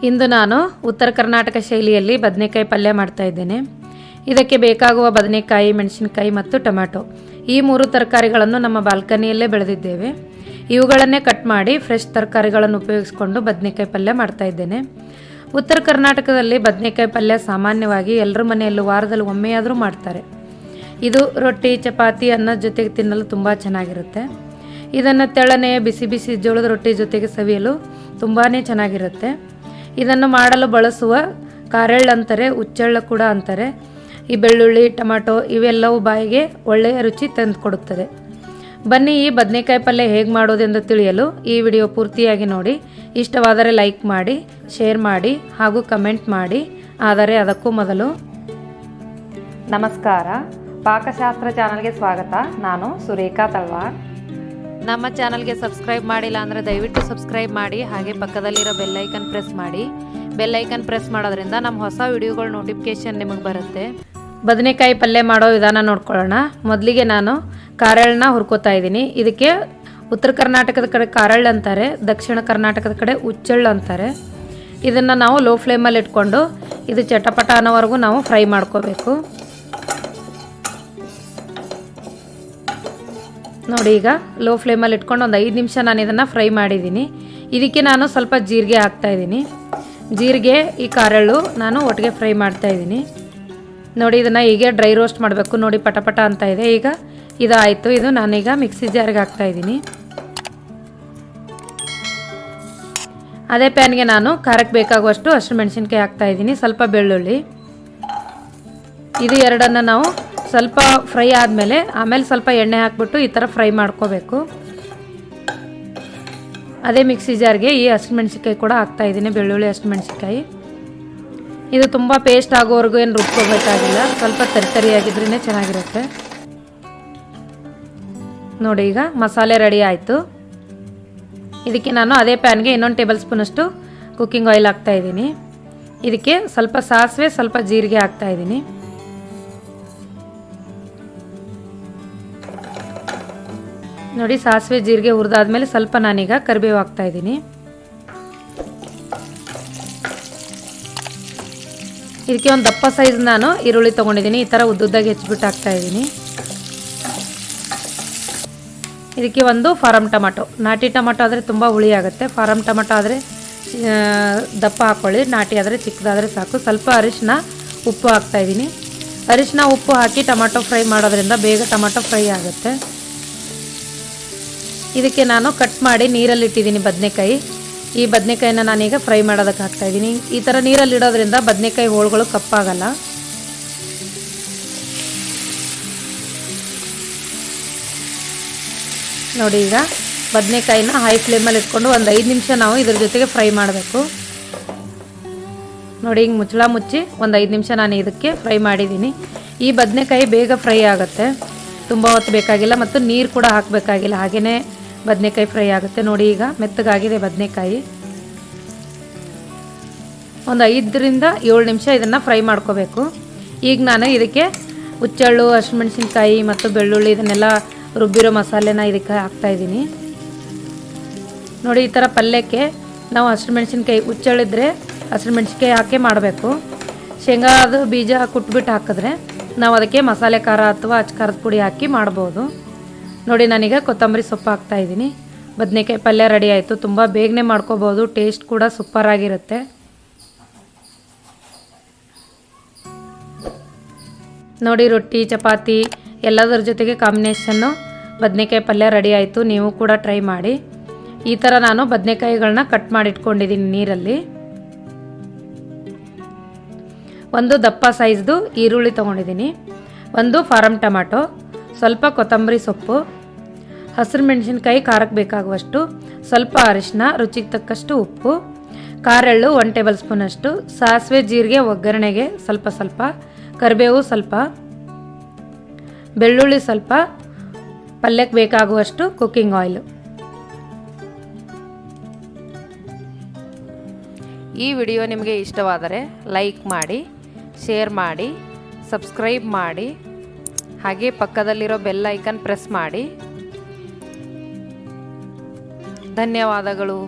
ಇಂದು ನಾನು ಉತ್ತರ ಕರ್ನಾಟಕ ಶೈಲಿಯಲ್ಲಿ ಬದನೆಕಾಯಿ ಪಲ್ಯ ಮಾಡ್ತಾ ಇದ್ದೇನೆ. ಇದಕ್ಕೆ ಬೇಕಾಗುವ ಬದನೆಕಾಯಿ, ಮೆಣಸಿನಕಾಯಿ ಮತ್ತು ಟೊಮ್ಯಾಟೊ ಈ 3 ತರಕಾರಿಗಳನ್ನು ನಮ್ಮ ಬಾಲ್ಕನಿಯಲ್ಲೇ ಬೆಳೆದಿದ್ದೇವೆ. ಇವುಗಳನ್ನೇ ಕಟ್ ಮಾಡಿ ಫ್ರೆಶ್ ತರಕಾರಿಗಳನ್ನು ಉಪಯೋಗಿಸಿಕೊಂಡು ಬದನೆಕಾಯಿ ಪಲ್ಯ ಮಾಡ್ತಾ ಇದ್ದೇನೆ. ಉತ್ತರ ಕರ್ನಾಟಕದಲ್ಲಿ ಬದನೆಕಾಯಿ ಪಲ್ಯ ಸಾಮಾನ್ಯವಾಗಿ ಎಲ್ಲರ ಮನೆಯಲ್ಲೂ ವಾರದಲ್ಲಿ ಒಮ್ಮೆಯಾದರೂ ಮಾಡ್ತಾರೆ. ಇದು ರೊಟ್ಟಿ, ಚಪಾತಿ, ಅನ್ನದ ಜೊತೆಗೆ ತಿನ್ನಲು ತುಂಬ ಚೆನ್ನಾಗಿರುತ್ತೆ. ಇದನ್ನು ತೆಳ್ಳನೆಯ ಬಿಸಿ ಬಿಸಿ ಜೋಳದ ರೊಟ್ಟಿ ಜೊತೆಗೆ ಸವಿಯಲು ತುಂಬಾ ಚೆನ್ನಾಗಿರುತ್ತೆ. ಇದನ್ನು ಮಾಡಲು ಬಳಸುವ ಕಾರೆಳ್ಳು ಅಂತಾರೆ, ಹುಚ್ಚೆಳ್ಳು ಕೂಡ ಅಂತಾರೆ. ಈ ಬೆಳ್ಳುಳ್ಳಿ, ಟೊಮ್ಯಾಟೊ ಇವೆಲ್ಲವೂ ಬಾಯಿಗೆ ಒಳ್ಳೆಯ ರುಚಿ ತಂದುಕೊಡುತ್ತದೆ. ಬನ್ನಿ ಈ ಬದನೆಕಾಯಿ ಪಲ್ಯ ಹೇಗೆ ಮಾಡೋದೆಂದು ತಿಳಿಯಲು ಈ ವಿಡಿಯೋ ಪೂರ್ತಿಯಾಗಿ ನೋಡಿ. ಇಷ್ಟವಾದರೆ ಲೈಕ್ ಮಾಡಿ, ಶೇರ್ ಮಾಡಿ ಹಾಗೂ ಕಮೆಂಟ್ ಮಾಡಿ. ಆದರೆ ಅದಕ್ಕೂ ಮೊದಲು ನಮಸ್ಕಾರ, ಪಾಕಶಾಸ್ತ್ರ ಚಾನಲ್ಗೆ ಸ್ವಾಗತ. ನಾನು ಸುರೇಖಾ ತಳವಾರ್. ನಮ್ಮ ಚಾನಲ್ಗೆ ಸಬ್ಸ್ಕ್ರೈಬ್ ಮಾಡಿಲ್ಲ ಅಂದರೆ ದಯವಿಟ್ಟು ಸಬ್ಸ್ಕ್ರೈಬ್ ಮಾಡಿ, ಹಾಗೆ ಪಕ್ಕದಲ್ಲಿರೋ ಬೆಲ್ಲೈಕನ್ ಪ್ರೆಸ್ ಮಾಡಿ. ಬೆಲ್ಲೈಕನ್ ಪ್ರೆಸ್ ಮಾಡೋದ್ರಿಂದ ನಮ್ಮ ಹೊಸ ವಿಡಿಯೋಗಳ ನೋಟಿಫಿಕೇಷನ್ ನಿಮಗೆ ಬರುತ್ತೆ. ಬದನೆಕಾಯಿ ಪಲ್ಯ ಮಾಡೋ ವಿಧಾನ ನೋಡ್ಕೊಳ್ಳೋಣ. ಮೊದಲಿಗೆ ನಾನು ಕಾರೆಳ್ಳನ್ನ ಹುರ್ಕೋತಾ ಇದ್ದೀನಿ. ಇದಕ್ಕೆ ಉತ್ತರ ಕರ್ನಾಟಕದ ಕಡೆ ಕಾರೆಳ್ಳು ಅಂತಾರೆ, ದಕ್ಷಿಣ ಕರ್ನಾಟಕದ ಕಡೆ ಹುಚ್ಚೆಳ್ಳು ಅಂತಾರೆ. ಇದನ್ನು ನಾವು ಲೋ ಫ್ಲೇಮಲ್ಲಿ ಇಟ್ಕೊಂಡು ಇದು ಚಟಪಟ ಅನ್ನೋವರೆಗೂ ನಾವು ಫ್ರೈ ಮಾಡ್ಕೋಬೇಕು. ನೋಡಿ, ಈಗ ಲೋ ಫ್ಲೇಮಲ್ಲಿ ಇಟ್ಕೊಂಡು ಒಂದು 5 ನಿಮಿಷ ನಾನು ಇದನ್ನು ಫ್ರೈ ಮಾಡಿದ್ದೀನಿ. ಇದಕ್ಕೆ ನಾನು ಸ್ವಲ್ಪ ಜೀರಿಗೆ ಹಾಕ್ತಾಯಿದ್ದೀನಿ. ಜೀರಿಗೆ, ಈ ಕಾರೆಳ್ಳು ನಾನು ಒಟ್ಟಿಗೆ ಫ್ರೈ ಮಾಡ್ತಾಯಿದ್ದೀನಿ. ನೋಡಿ, ಇದನ್ನು ಹೀಗೆ ಡ್ರೈ ರೋಸ್ಟ್ ಮಾಡಬೇಕು. ನೋಡಿ, ಪಟಪಟ ಅಂತ ಇದೆ. ಈಗ ಇದು ಆಯಿತು. ಇದು ನಾನೀಗ ಮಿಕ್ಸಿ ಜಾರ್ಗೆ ಹಾಕ್ತಾಯಿದ್ದೀನಿ. ಅದೇ ಪ್ಯಾನ್ಗೆ ನಾನು ಖಾರಕ್ಕೆ ಬೇಕಾಗುವಷ್ಟು ಹಸಿಮೆಣಸಿನ್ಕಾಯಿ ಹಾಕ್ತಾಯಿದ್ದೀನಿ, ಸ್ವಲ್ಪ ಬೆಳ್ಳುಳ್ಳಿ. ಇದು ಎರಡನ್ನು ನಾವು ಸ್ವಲ್ಪ ಫ್ರೈ ಆದಮೇಲೆ ಆಮೇಲೆ ಸ್ವಲ್ಪ ಎಣ್ಣೆ ಹಾಕ್ಬಿಟ್ಟು ಈ ಥರ ಫ್ರೈ ಮಾಡ್ಕೋಬೇಕು. ಅದೇ ಮಿಕ್ಸಿ ಜಾರ್ಗೆ ಈ ಹಸಿಮೆಣಸಿನ್ಕಾಯಿ ಕೂಡ ಹಾಕ್ತಾಯಿದ್ದೀನಿ, ಬೆಳ್ಳುಳ್ಳಿ, ಹಸಿಮೆಣಸಿನ್ಕಾಯಿ. ಇದು ತುಂಬ ಪೇಸ್ಟ್ ಆಗೋವರೆಗೂ ಏನು ರುಬ್ಕೋಬೇಕಾಗಿಲ್ಲ, ಸ್ವಲ್ಪ ತರಿತರಿಯಾಗಿದ್ರೇ ಚೆನ್ನಾಗಿರುತ್ತೆ. ನೋಡಿ, ಈಗ ಮಸಾಲೆ ರೆಡಿ ಆಯಿತು. ಇದಕ್ಕೆ ನಾನು ಅದೇ ಪ್ಯಾನ್ಗೆ ಇನ್ನೊಂದು ಟೇಬಲ್ ಸ್ಪೂನಷ್ಟು ಕುಕ್ಕಿಂಗ್ ಆಯಿಲ್ ಹಾಕ್ತಾಯಿದ್ದೀನಿ. ಇದಕ್ಕೆ ಸ್ವಲ್ಪ ಸಾಸಿವೆ, ಸ್ವಲ್ಪ ಜೀರಿಗೆ ಹಾಕ್ತಾಯಿದ್ದೀನಿ. ನೋಡಿ, ಸಾಸಿವೆ ಜೀರಿಗೆ ಹುರಿದಾದ್ಮೇಲೆ ಸ್ವಲ್ಪ ನಾನೀಗ ಕರಿಬೇವು ಹಾಕ್ತಾಯಿದ್ದೀನಿ. ಇದಕ್ಕೆ ಒಂದು ದಪ್ಪ ಸೈಜ್ ನಾನು ಈರುಳ್ಳಿ ತೊಗೊಂಡಿದ್ದೀನಿ. ಈ ಥರ ಉದ್ದುದ್ದಾಗಿ ಹೆಚ್ಚಿಬಿಟ್ಟು ಹಾಕ್ತಾಯಿದ್ದೀನಿ. ಇದಕ್ಕೆ ಒಂದು ಫಾರಮ್ ಟೊಮಾಟೊ. ನಾಟಿ ಟೊಮಾಟೊ ಆದರೆ ತುಂಬ ಹುಳಿ ಆಗುತ್ತೆ. ಫಾರಮ್ ಟೊಮಾಟೊ ಆದರೆ ದಪ್ಪ ಹಾಕ್ಕೊಳ್ಳಿ, ನಾಟಿ ಆದರೆ ಚಿಕ್ಕದಾದರೆ ಸಾಕು. ಸ್ವಲ್ಪ ಅರಿಶಿನ, ಉಪ್ಪು ಹಾಕ್ತಾಯಿದ್ದೀನಿ. ಅರಿಶಿನ, ಉಪ್ಪು ಹಾಕಿ ಟೊಮಾಟೊ ಫ್ರೈ ಮಾಡೋದ್ರಿಂದ ಬೇಗ ಟೊಮಾಟೊ ಫ್ರೈ ಆಗುತ್ತೆ. ಇದಕ್ಕೆ ನಾನು ಕಟ್ ಮಾಡಿ ನೀರಲ್ಲಿ ಇಟ್ಟಿದ್ದೀನಿ ಬದನೆಕಾಯಿ. ಈ ಬದನೆಕಾಯಿನ ನಾನೀಗ ಫ್ರೈ ಮಾಡೋದಕ್ಕೆ ಹಾಕ್ತಾಯಿದ್ದೀನಿ. ಈ ಥರ ನೀರಲ್ಲಿ ಇಡೋದ್ರಿಂದ ಬದನೆಕಾಯಿ ಹೋಳುಗಳು ಕಪ್ಪಾಗಲ್ಲ. ನೋಡಿ, ಈಗ ಬದನೆಕಾಯಿನ ಹೈ ಫ್ಲೇಮಲ್ಲಿ ಇಟ್ಕೊಂಡು ಒಂದು 5 ನಿಮಿಷ ನಾವು ಇದ್ರ ಜೊತೆಗೆ ಫ್ರೈ ಮಾಡಬೇಕು. ನೋಡಿ, ಹಿಂಗೆ ಮುಚ್ಚಳ ಮುಚ್ಚಿ ಒಂದು 5 ನಿಮಿಷ ನಾನು ಇದಕ್ಕೆ ಫ್ರೈ ಮಾಡಿದ್ದೀನಿ. ಈ ಬದನೆಕಾಯಿ ಬೇಗ ಫ್ರೈ ಆಗುತ್ತೆ, ತುಂಬ ಹೊತ್ತು ಬೇಕಾಗಿಲ್ಲ, ಮತ್ತು ನೀರು ಕೂಡ ಹಾಕಬೇಕಾಗಿಲ್ಲ, ಹಾಗೆಯೇ ಬದನೆಕಾಯಿ ಫ್ರೈ ಆಗುತ್ತೆ. ನೋಡಿ, ಈಗ ಮೆತ್ತಗಾಗಿದೆ ಬದನೆಕಾಯಿ. ಒಂದು 5 ರಿಂದ 7 ನಿಮಿಷ ಇದನ್ನು ಫ್ರೈ ಮಾಡ್ಕೋಬೇಕು. ಈಗ ನಾನು ಇದಕ್ಕೆ ಹುಚ್ಚೆಳ್ಳು, ಹಸಿಮೆಣಸಿನ್ಕಾಯಿ ಮತ್ತು ಬೆಳ್ಳುಳ್ಳಿ ಇದನ್ನೆಲ್ಲ ರುಬ್ಬಿರೋ ಮಸಾಲೆನ ಇದಕ್ಕೆ ಹಾಕ್ತಾಯಿದ್ದೀನಿ. ನೋಡಿ, ಈ ಥರ ಪಲ್ಯಕ್ಕೆ ನಾವು ಹಸಿಮೆಣಸಿನ್ಕಾಯಿ, ಹುಚ್ಚೆಳ್ಳಿದ್ರೆ ಹಸಿಮೆಣಸಿನ್ಕಾಯಿ ಹಾಕಿ ಮಾಡಬೇಕು. ಶೇಂಗಾದ ಬೀಜ ಕುಟ್ಬಿಟ್ಟು ಹಾಕಿದ್ರೆ ನಾವು ಅದಕ್ಕೆ ಮಸಾಲೆ ಖಾರ ಅಥವಾ ಅಚ್ಚ ಖಾರದ ಪುಡಿ ಹಾಕಿ ಮಾಡ್ಬೋದು. ನೋಡಿ, ನಾನೀಗ ಕೊತ್ತಂಬರಿ ಸೊಪ್ಪು ಹಾಕ್ತಾಯಿದ್ದೀನಿ. ಬದನೆಕಾಯಿ ಪಲ್ಯ ರೆಡಿ ಆಯಿತು. ತುಂಬ ಬೇಗನೆ ಮಾಡ್ಕೋಬೋದು, ಟೇಸ್ಟ್ ಕೂಡ ಸೂಪರಾಗಿರುತ್ತೆ. ನೋಡಿ, ರೊಟ್ಟಿ, ಚಪಾತಿ ಎಲ್ಲದರ ಜೊತೆಗೆ ಕಾಂಬಿನೇಷನ್ನು ಬದನೆಕಾಯಿ ಪಲ್ಯ ರೆಡಿ ಆಯಿತು. ನೀವು ಕೂಡ ಟ್ರೈ ಮಾಡಿ. ಈ ಥರ ನಾನು ಬದನೆಕಾಯಿಗಳನ್ನ ಕಟ್ ಮಾಡಿ ಇಟ್ಕೊಂಡಿದ್ದೀನಿ ನೀರಲ್ಲಿ. ಒಂದು ದಪ್ಪ ಸೈಜ್ದು ಈರುಳ್ಳಿ ತೊಗೊಂಡಿದ್ದೀನಿ, ಒಂದು ಫಾರಮ್ ಟೊಮ್ಯಾಟೊ, ಸ್ವಲ್ಪ ಕೊತ್ತಂಬರಿ ಸೊಪ್ಪು, ಹಸಿರು ಮೆಣಸಿನ್ಕಾಯಿ ಖಾರಕ್ಕೆ ಬೇಕಾಗುವಷ್ಟು, ಸ್ವಲ್ಪ ಅರಿಶಿನ, ರುಚಿಗೆ ತಕ್ಕಷ್ಟು ಉಪ್ಪು, ಕಾರೆಳ್ಳು 1 ಟೇಬಲ್ ಸ್ಪೂನಷ್ಟು, ಸಾಸಿವೆ ಜೀರಿಗೆ ಒಗ್ಗರಣೆಗೆ ಸ್ವಲ್ಪ ಸ್ವಲ್ಪ, ಕರಿಬೇವು ಸ್ವಲ್ಪ, ಬೆಳ್ಳುಳ್ಳಿ ಸ್ವಲ್ಪ, ಪಲ್ಯಕ್ಕೆ ಬೇಕಾಗುವಷ್ಟು ಕುಕ್ಕಿಂಗ್ ಆಯಿಲು. ಈ ವಿಡಿಯೋ ನಿಮಗೆ ಇಷ್ಟವಾದರೆ ಲೈಕ್ ಮಾಡಿ, ಶೇರ್ ಮಾಡಿ, ಸಬ್ಸ್ಕ್ರೈಬ್ ಮಾಡಿ, ಹಾಗೆ ಪಕ್ಕದಲ್ಲಿರೋ ಬೆಲ್ ಐಕನ್ ಪ್ರೆಸ್ ಮಾಡಿ. ಧನ್ಯವಾದಗಳು.